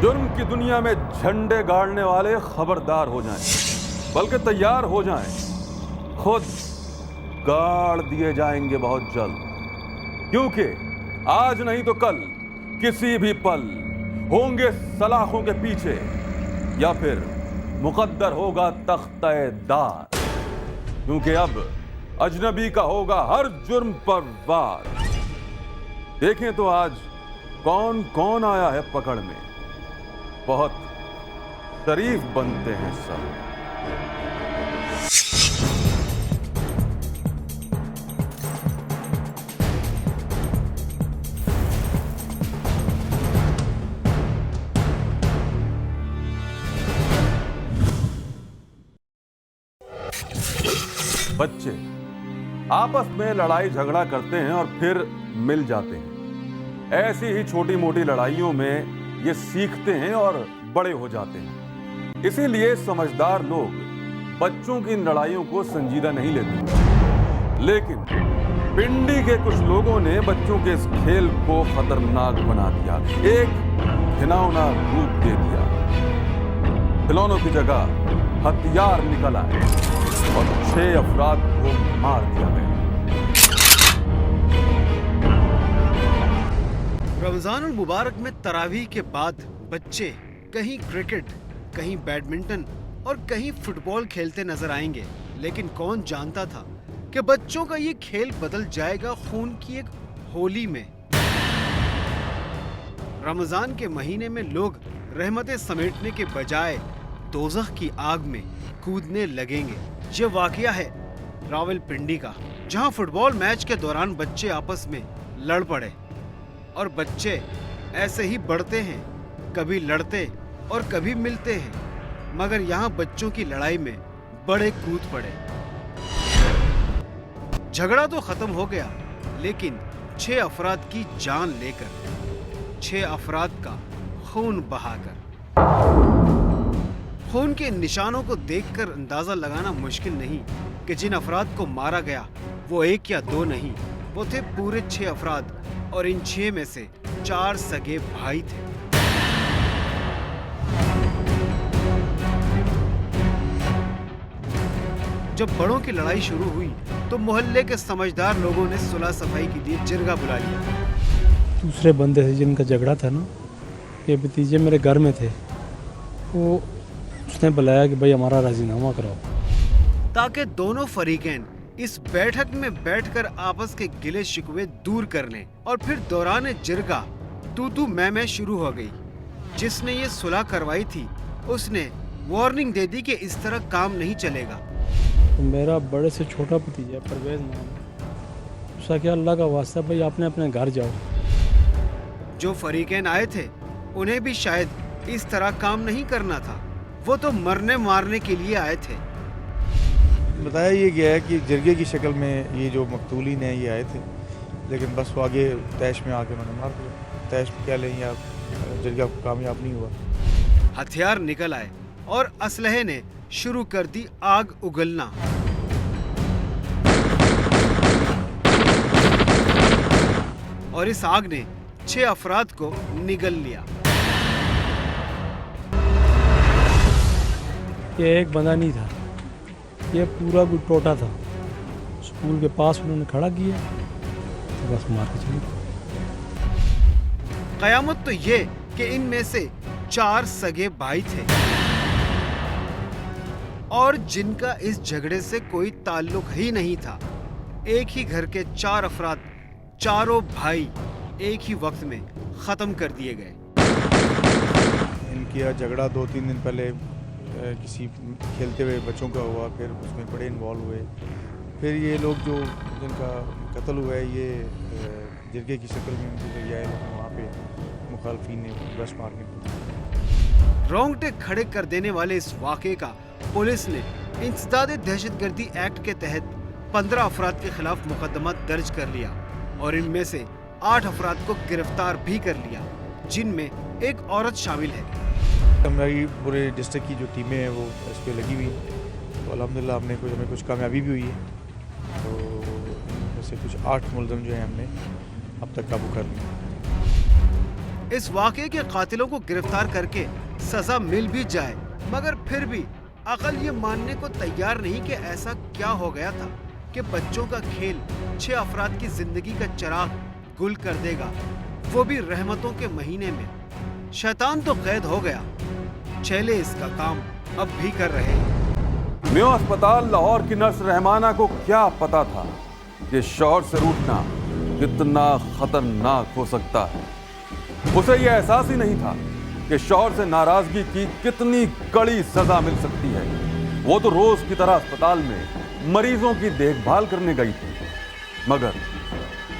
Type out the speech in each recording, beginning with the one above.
जुर्म की दुनिया में झंडे गाड़ने वाले खबरदार हो जाएं, बल्कि तैयार हो जाएं। खुद गाड़ दिए जाएंगे बहुत जल्द, क्योंकि आज नहीं तो कल किसी भी पल होंगे सलाखों के पीछे, या फिर मुकद्दर होगा तख्ते-ए-दार। क्योंकि अब अजनबी का होगा हर जुर्म पर वार। देखें तो आज कौन कौन आया है पकड़ में। बहुत शरीफ बनते हैं सब। बच्चे आपस में लड़ाई झगड़ा करते हैं और फिर मिल जाते हैं। ऐसी ही छोटी मोटी लड़ाइयों में ये सीखते हैं और बड़े हो जाते हैं। इसीलिए समझदार लोग बच्चों की इन लड़ाइयों को संजीदा नहीं लेते। लेकिन पिंडी के कुछ लोगों ने बच्चों के इस खेल को खतरनाक बना दिया, एक घिनौना रूप दे दिया। खिलौनों की जगह हथियार निकल आए और 6 अफराद को मार दिया गया। रमजानुल मुबारक में तरावीह के बाद बच्चे कहीं क्रिकेट, कहीं बैडमिंटन और कहीं फुटबॉल खेलते नजर आएंगे। लेकिन कौन जानता था कि बच्चों का ये खेल बदल जाएगा खून की एक होली में। रमजान के महीने में लोग रहमतें समेटने के बजाय दोज़ख की आग में कूदने लगेंगे। ये वाकया है रावलपिंडी का, जहां फुटबॉल मैच के दौरान बच्चे आपस में लड़ पड़े। और बच्चे ऐसे ही बढ़ते हैं, कभी लड़ते और कभी मिलते हैं। मगर यहाँ बच्चों की लड़ाई में बड़े कूद पड़े। झगड़ा तो खत्म हो गया, लेकिन 6 अफराद की जान लेकर, 6 अफराद का खून बहाकर। खून के निशानों को देखकर अंदाजा लगाना मुश्किल नहीं कि जिन अफराद को मारा गया वो 1 या 2 नहीं, वो थे पूरे 6 अफराद। और इन 6 में से 4 सगे भाई थे। जब बड़ों की लड़ाई शुरू हुई तो मोहल्ले के समझदार लोगों ने सुलह सफाई के लिए जिरगा बुला लिया। दूसरे बंदे से जिनका झगड़ा था ना, ये भतीजे मेरे घर में थे, वो उसने बुलाया कि भाई हमारा राजीनामा कराओ, ताकि दोनों फरीकैन इस बैठक में बैठकर आपस के गिले शिकवे दूर कर लें। और फिर दौरान जिरगा तू मैं शुरू हो गई। जिसने ये सुलह करवाई थी उसने वार्निंग दे दी कि इस तरह काम नहीं चलेगा। तो मेरा बड़े से छोटा भतीजा परवेज नाम है, उसका क्या अल्लाह का वास्ता भाई आपने अपने घर जाओ। जो फरीकैन आए थे उन्हें भी शायद इस तरह काम नहीं करना था, वो तो मरने मारने के लिए आए थे। बताया ये गया है कि जिरगे की शक्ल में ये जो मकतूलीन है ये आए थे, लेकिन बस वो आगे तैश में आके उन्होंने मार दिया। तैश क्या लें, या जिरगा कामयाब नहीं हुआ। हथियार निकल आए और असलहे ने शुरू कर दी आग उगलना। और इस आग ने 6 अफराद को निगल लिया। ये एक बंदा नहीं था, ये पूरा टोटा था। स्कूल के पास उन्होंने खड़ा किया तो बस मार के चले। कयामत तो ये कि इनमें से 4 सगे भाई थे और जिनका इस झगड़े से कोई ताल्लुक ही नहीं था। एक ही घर के 4 अफराद, चारों भाई एक ही वक्त में खत्म कर दिए गए। इनका झगड़ा 2-3 दिन पहले किसी खेलते हुए बच्चों का हुआ, फिर उसमें बड़े इन्वॉल्व हुए। फिर ये लोग जो जिनका कत्ल हुआ है ये जिरगे की शक्ल में उनको तो आए, लेकिन वहाँ पे मुखालफिन ने ब्रश मार के रोंगटे खड़े कर देने वाले इस वाक़े का पुलिस ने इंसदाद दहशतगर्दी एक्ट के तहत 15 अफराद के खिलाफ मुकदमा दर्ज कर लिया और इनमें से 8 अफराद को गिरफ्तार भी कर लिया, जिनमें एक औरत शामिल है। हमारी पूरे डिस्ट्रिक्ट की जो टीमें हैं वो इस पर लगी हुई हैं, तो अल्हम्दुलिल्लाह हमें कुछ कामयाबी भी हुई है। तो इनमें से कुछ 8 मुलज़म जो हैं हमने अब तक काबू कर लिया। इस वाकये के कातिलों को गिरफ्तार करके सजा मिल भी जाए, मगर फिर भी अकल ये मानने को तैयार नहीं कि ऐसा क्या हो गया था कि बच्चों का खेल 6 अफराद की जिंदगी का चिराग गुल कर देगा, वो भी रहमतों के महीने में। शैतान तो कैद हो गया, चेले इसका काम अब भी कर रहे हैं। मेयो अस्पताल लाहौर की नर्स रहमाना को क्या पता था कि शौहर से रूठना कितना खतरनाक हो सकता है। उसे यह एहसास ही नहीं था कि शौहर से नाराजगी की कितनी कड़ी सजा मिल सकती है। वो तो रोज की तरह अस्पताल में मरीजों की देखभाल करने गई थी, मगर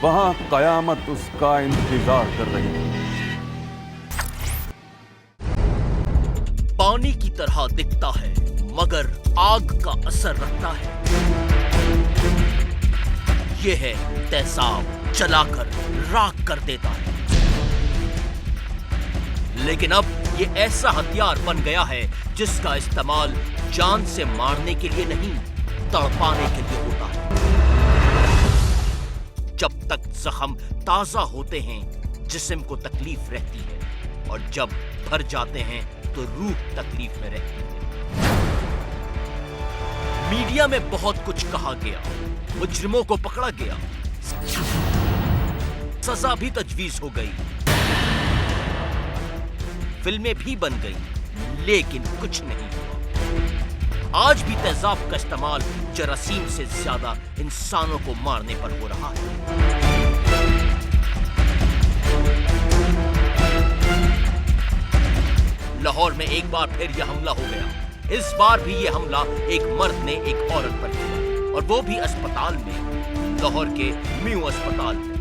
वहां कयामत उसका इंतजार कर रही थी। पानी की तरह दिखता है मगर आग का असर रखता है। यह है तेजाब, जलाकर राख कर देता है। लेकिन अब यह ऐसा हथियार बन गया है जिसका इस्तेमाल जान से मारने के लिए नहीं, तड़पाने के लिए होता है। जब तक जख्म ताजा होते हैं जिस्म को तकलीफ रहती है, और जब भर जाते हैं तो रूह तकलीफ में रहती है। मीडिया में बहुत कुछ कहा गया, मुजरिमों को पकड़ा गया, सजा भी तजवीज हो गई, फिल्में भी बन गई, लेकिन कुछ नहीं हुआ। आज भी तेजाब का इस्तेमाल जरासीम से ज्यादा इंसानों को मारने पर हो रहा है। लाहौर में एक बार फिर यह हमला हो गया। इस बार भी यह हमला एक मर्द ने एक औरत पर किया, और वो भी अस्पताल में, लाहौर के मियो अस्पताल में।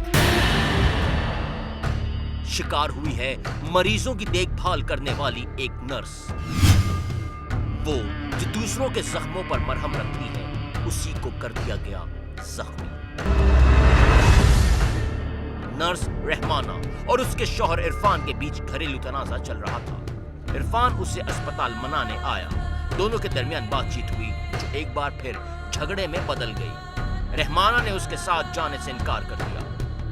शिकार हुई है मरीजों की देखभाल करने वाली एक नर्स। वो जो दूसरों के जख्मों पर मरहम रखती है, उसी को कर दिया गया जख्मी। नर्स रहमाना और उसके शौहर इरफान के बीच घरेलू तनाजा चल रहा था। इरफान उसे अस्पताल मनाने आया। दोनों के दरमियान बातचीत हुई जो एक बार फिर झगड़े में बदल गई। रहमाना ने उसके साथ जाने से इनकार कर दिया,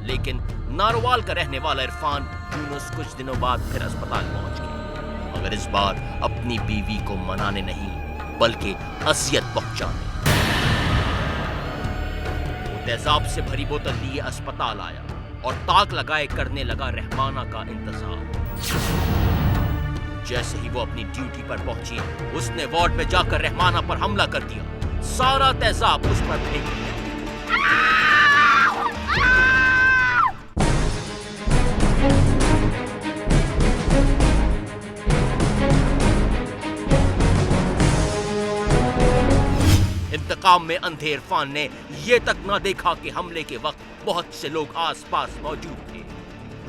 लेकिन नारोवाल का रहने वाला इरफान यूनुस कुछ दिनों बाद फिर अस्पताल पहुंच गया, मगर इस बार अपनी बीवी को मनाने नहीं बल्कि अजियत पहुंचाने। वो तेजाब से भरी बोतल लिए अस्पताल आया और ताक लगाए करने लगा रहमाना का इंतजार। जैसे ही वो अपनी ड्यूटी पर पहुंची, उसने वार्ड में जाकर रहमाना पर हमला कर दिया। सारा तेजाब उस पर फेंक दिया। इंतकाम में अंधे इरफान ने यह तक ना देखा कि हमले के वक्त बहुत से लोग आसपास मौजूद थे।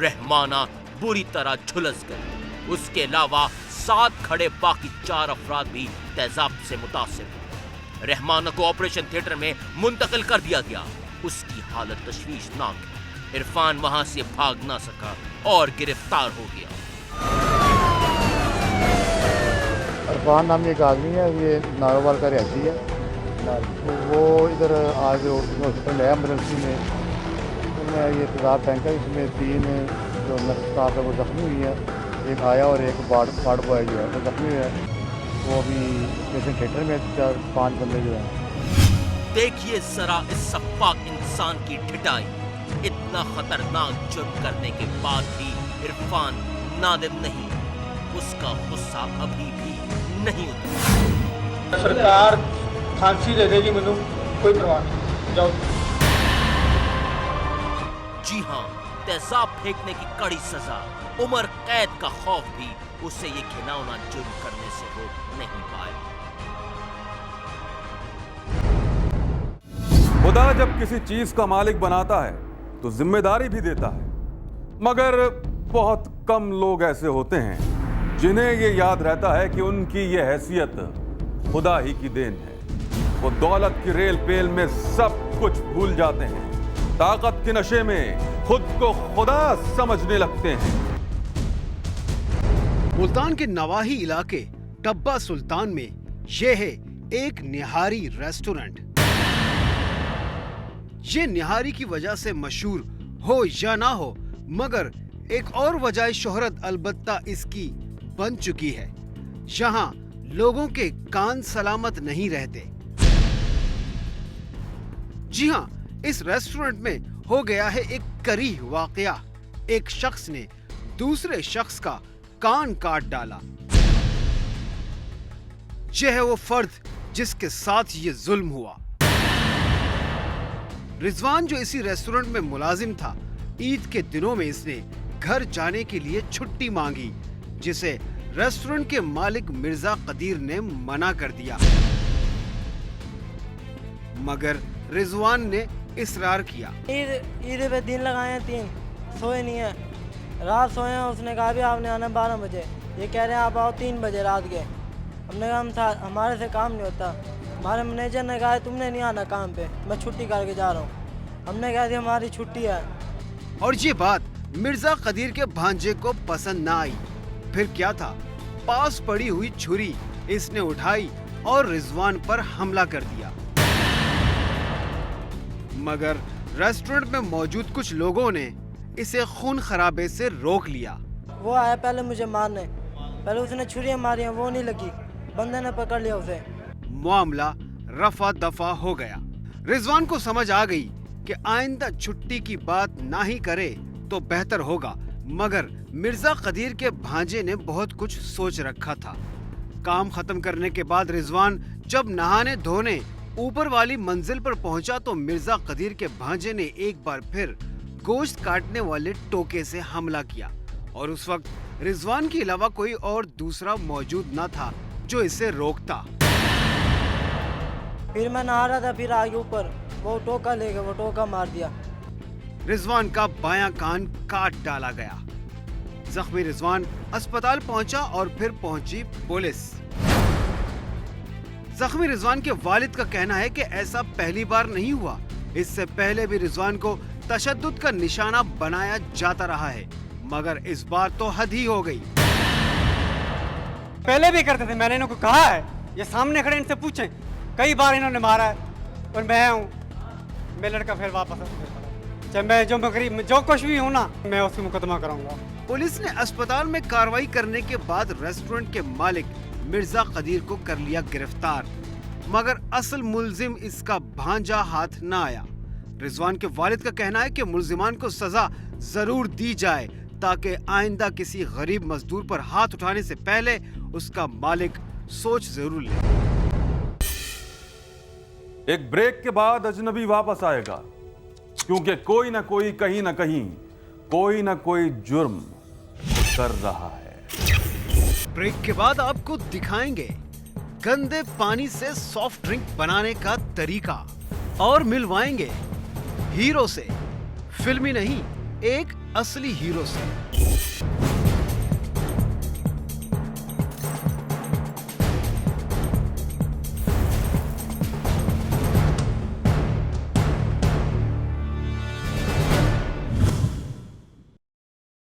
रहमाना बुरी तरह झुलस गई। उसके अलावा साथ खड़े बाकी 4 अफराद भी तेजाब से मुतासिर हुए। रहमाना को ऑपरेशन थिएटर में मुंतकिल कर दिया गया। उसकी हालत तशवीशनाक है। इरफान वहां से भाग ना सका और गिरफ्तार हो गया। इरफान नाम एक आदमी है, ये नारोवाल का रहती है। तो वो इधर आज हॉस्पिटल है एमरजेंसी में, उनमें ये तेजाब टैंक है, इसमें 3 जो नर्स स्टाफ है वो जख्मी हुई है। एक आया और एक वार्ड बॉय जो है वो जख्मी है। वो अभी पेशेंट थिएटर में 4-5 बंदे जो हैं। देखिए जरा इस सफाक इंसान की ढिठाई। इतना खतरनाक जुर्म करने के बाद भी इरफान नादिम नहीं, उसका गुस्सा अभी भी नहीं उतरा। सरकार फांसी दे देगी, मैनू कोई परवाह नहीं, जाओ। जी हाँ, तेजाब फेंकने की कड़ी सजा, उम्र कैद का खौफ भी उसे ये घिनौना जुर्म करने से रोक नहीं पाया। खुदा जब किसी चीज का मालिक बनाता है तो जिम्मेदारी भी देता है, मगर बहुत कम लोग ऐसे होते हैं जिन्हें ये याद रहता है कि उनकी ये हैसियत खुदा ही की देन है। वो दौलत की रेल पेल में सब कुछ भूल जाते हैं, ताकत के नशे में खुद को खुदा समझने लगते हैं। मुल्तान के नवाही इलाके टब्बा सुल्तान में यह है एक निहारी रेस्टोरेंट। ये निहारी की वजह से मशहूर हो या ना हो, मगर एक और वजह शोहरत अलबत्ता इसकी बन चुकी है, जहां लोगों के कान सलामत नहीं रहते। जी हां, इस रेस्टोरेंट में हो गया है एक करीह वाकया। एक शख्स ने दूसरे शख्स का कान काट डाला। यह है वो फर्द जिसके साथ ये जुल्म हुआ। रिजवान, जो इसी रेस्टोरेंट में मुलाजिम था, ईद के दिनों में इसने घर जाने के लिए छुट्टी मांगी, जिसे रेस्टोरेंट के मालिक मिर्जा कदीर ने मना कर दिया। मगर रिजवान ने इसरार किया। ईद पे दिन लगाए हैं 3, सोए नहीं है, रात सोए हैं। उसने कहा भी आपने आना 12 बजे, ये कह रहे हैं आप आओ 3 बजे रात के। हमने कहा हमारे से काम नहीं होता। हमारे मैनेजर ने कहा तुमने नहीं आना काम पे, मैं छुट्टी करके जा रहा हूँ। हमने कहा थी हमारी छुट्टी है। और ये बात मिर्जा कदीर के भांजे को पसंद ना आई। फिर क्या था, पास पड़ी हुई छुरी इसने उठाई और रिजवान पर हमला कर दिया। मगर रेस्टोरेंट में मौजूद कुछ लोगों ने इसे खून खराबे से रोक लिया। वो आया पहले मुझे मारने, पहले उसने छुरियां मारी, वो नहीं लगी, बंदे ने पकड़ लिया उसे। मामला रफा दफा हो गया। रिजवान को समझ आ गई कि आइंदा छुट्टी की बात ना ही करे तो बेहतर होगा। मगर मिर्जा कदीर के भांजे ने बहुत कुछ सोच रखा था। काम खत्म करने के बाद रिजवान जब नहाने धोने ऊपर वाली मंजिल पर पहुंचा तो मिर्जा कदीर के भांजे ने एक बार फिर गोश्त काटने वाले टोके से हमला किया। और उस वक्त रिजवान के अलावा कोई और दूसरा मौजूद न था जो इसे रोकता। फिर मैं नहा रहा था, फिर आगे ऊपर वो टोका ले गया, वो टोका मार दिया। रिजवान का बायां कान काट डाला गया। जख्मी रिजवान अस्पताल पहुंचा और फिर पहुंची पुलिस। जख्मी रिजवान के वालिद का कहना है कि ऐसा पहली बार नहीं हुआ। इससे पहले भी रिजवान को तशद्दुद का निशाना बनाया जाता रहा है, मगर इस बार तो हद ही हो गई। पहले भी करते थे, मैंने इनको कहा है, ये सामने खड़े इनसे पूछें, कई बार इन्होंने मारा है। और मैं हूँ, मैं लड़का फिर वापस चाहे मैं जो कुछ भी हूँ ना, मैं उसकी मुकदमा कराऊंगा। पुलिस ने अस्पताल में कार्रवाई करने के बाद रेस्टोरेंट के मालिक मिर्जा कदीर को कर लिया गिरफ्तार, मगर असल मुल्जिम इसका भांजा हाथ न आया। रिजवान के वालिद का कहना है कि मुल्जिमान को सजा जरूर दी जाए ताकि आइंदा किसी गरीब मजदूर पर हाथ उठाने से पहले उसका मालिक सोच जरूर ले। एक ब्रेक के बाद अजनबी वापस आएगा, क्योंकि कोई ना कोई कहीं ना कहीं कोई ना कोई जुर्म कर रहा है। ब्रेक के बाद आपको दिखाएंगे गंदे पानी से सॉफ्ट ड्रिंक बनाने का तरीका और मिलवाएंगे हीरो से, फिल्मी नहीं, एक असली हीरो से।